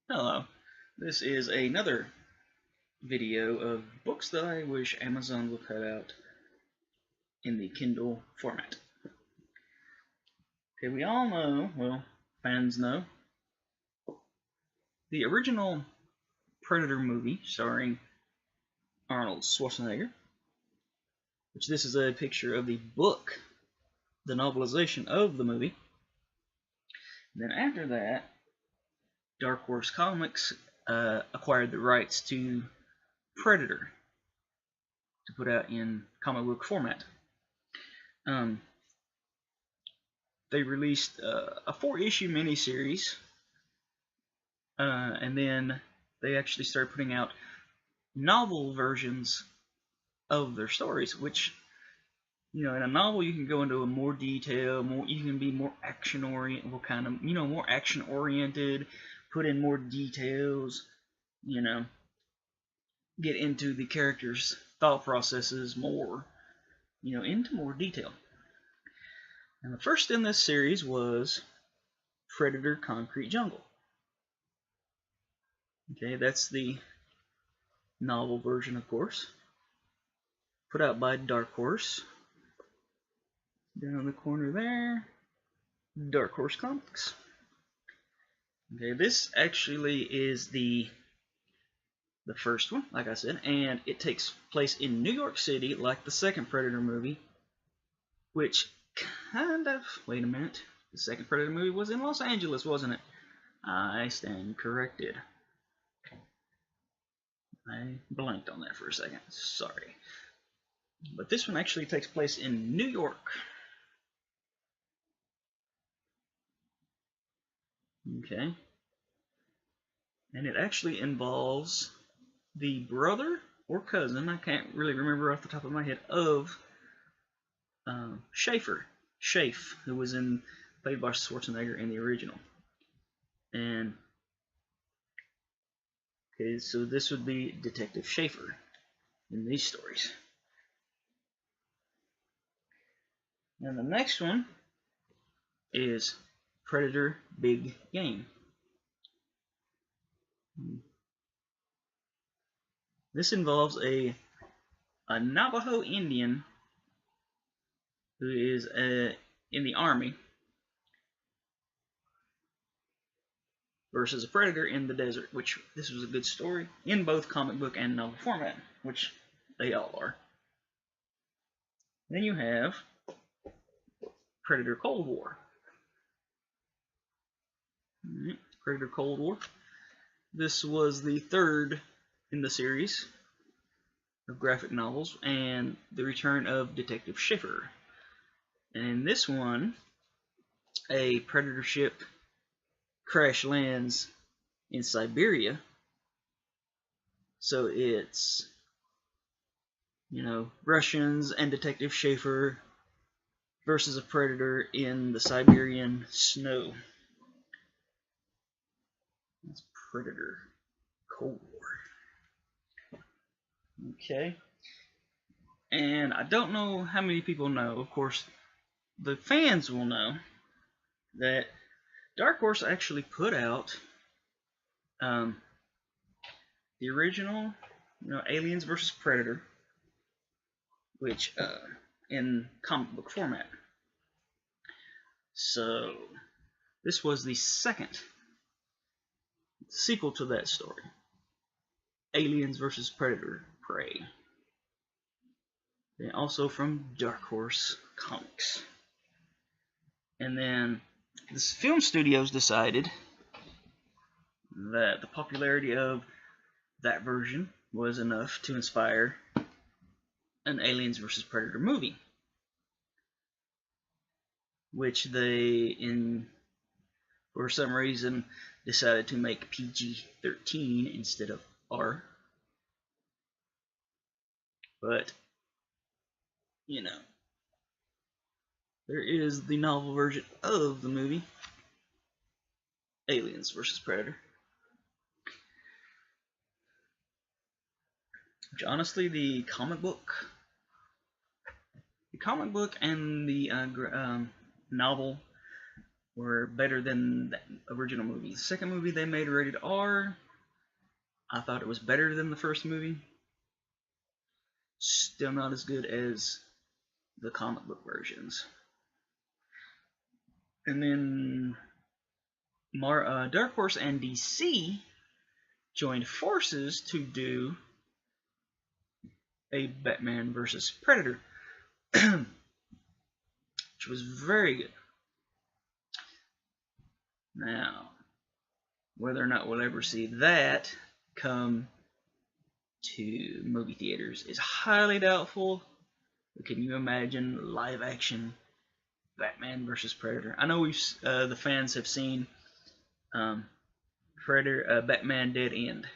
Hello, this is another video of books that I wish Amazon would put out in the Kindle format. Okay, we all know, well, fans know, the original Predator movie starring Arnold Schwarzenegger, which this is a picture of the book, the novelization of the movie. And then after that, Dark Horse Comics acquired the rights to Predator to put out in comic book format. They released a 4-issue miniseries, and then they actually started putting out novel versions of their stories, which, in a novel you can go into a more detail, you can be more action oriented, more action oriented, put in more details, get into the characters' thought processes more, into more detail. And the first in this series was Predator Concrete Jungle. Okay, that's the novel version, of course, put out by Dark Horse. Down in the corner there, Dark Horse Comics. Okay, this actually is the first one, like I said, and it takes place in New York City, like the second Predator movie, which wait a minute, the second Predator movie was in Los Angeles, wasn't it? I stand corrected. I blanked on that for a second, sorry. But this one actually takes place in New York. Okay. And it actually involves the brother or cousin, I can't really remember off the top of my head, of Shafe, who was played by Schwarzenegger in the original. And okay, so this would be Detective Schaefer in these stories. And the next one is Predator Big Game. This involves a Navajo Indian who is in the army versus a predator in the desert, which this was a good story in both comic book and novel format, which they all are. Then you have Predator Cold War. Predator Cold War. This was the third in the series of graphic novels, and the return of Detective Schiffer. And in this one, a predator ship crash lands in Siberia. So it's, Russians and Detective Schaefer versus a predator in the Siberian snow. That's Predator Cold War. Okay. And I don't know how many people know, of course, the fans will know that Dark Horse actually put out the original, Aliens versus Predator, which in comic book format. So this was the second sequel to that story, Aliens versus Predator Prey, and also from Dark Horse Comics. And then the film studios decided that the popularity of that version was enough to inspire an Aliens vs. Predator movie, which they, for some reason, decided to make PG-13 instead of R. But, there is the novel version of the movie, Aliens vs. Predator. Which, honestly, the comic book and the novel were better than the original movie. The second movie they made rated R, I thought it was better than the first movie. Still not as good as the comic book versions. And then Dark Horse and DC joined forces to do a Batman versus Predator, which was very good. Now, whether or not we'll ever see that come to movie theaters is highly doubtful. But can you imagine live action Batman versus Predator? I know the fans have seen Batman Dead End.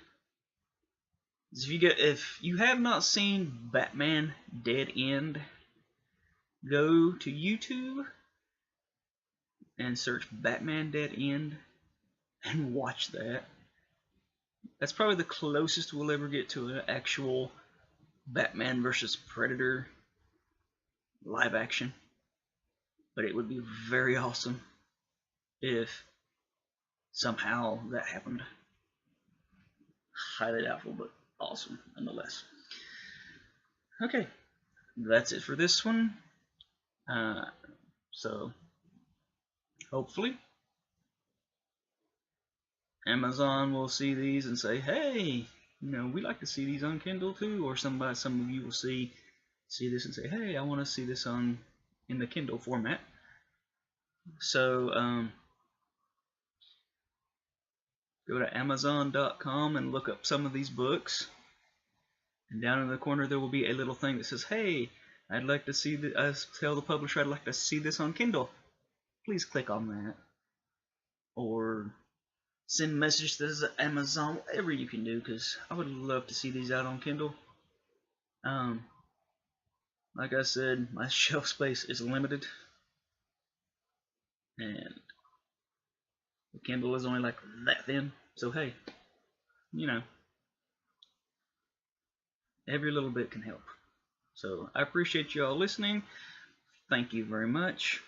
If you have not seen Batman Dead End, go to YouTube and search Batman Dead End and watch that. That's probably the closest we'll ever get to an actual Batman versus Predator live action. But it would be very awesome if somehow that happened. Highly doubtful, but awesome nonetheless. Okay, that's it for this one. So hopefully Amazon will see these and say, hey, we like to see these on Kindle too, or some of you will see this and say, hey, I want to see this in the Kindle format. So go to Amazon.com and look up some of these books, and down in the corner there will be a little thing that says, hey, I'd like to see tell the publisher I'd like to see this on Kindle. Please click on that, or send messages to Amazon, whatever you can do, because I would love to see these out on Kindle. Like I said, my shelf space is limited, and the Kindle is only like that thin. So hey, every little bit can help. So I appreciate you all listening. Thank you very much.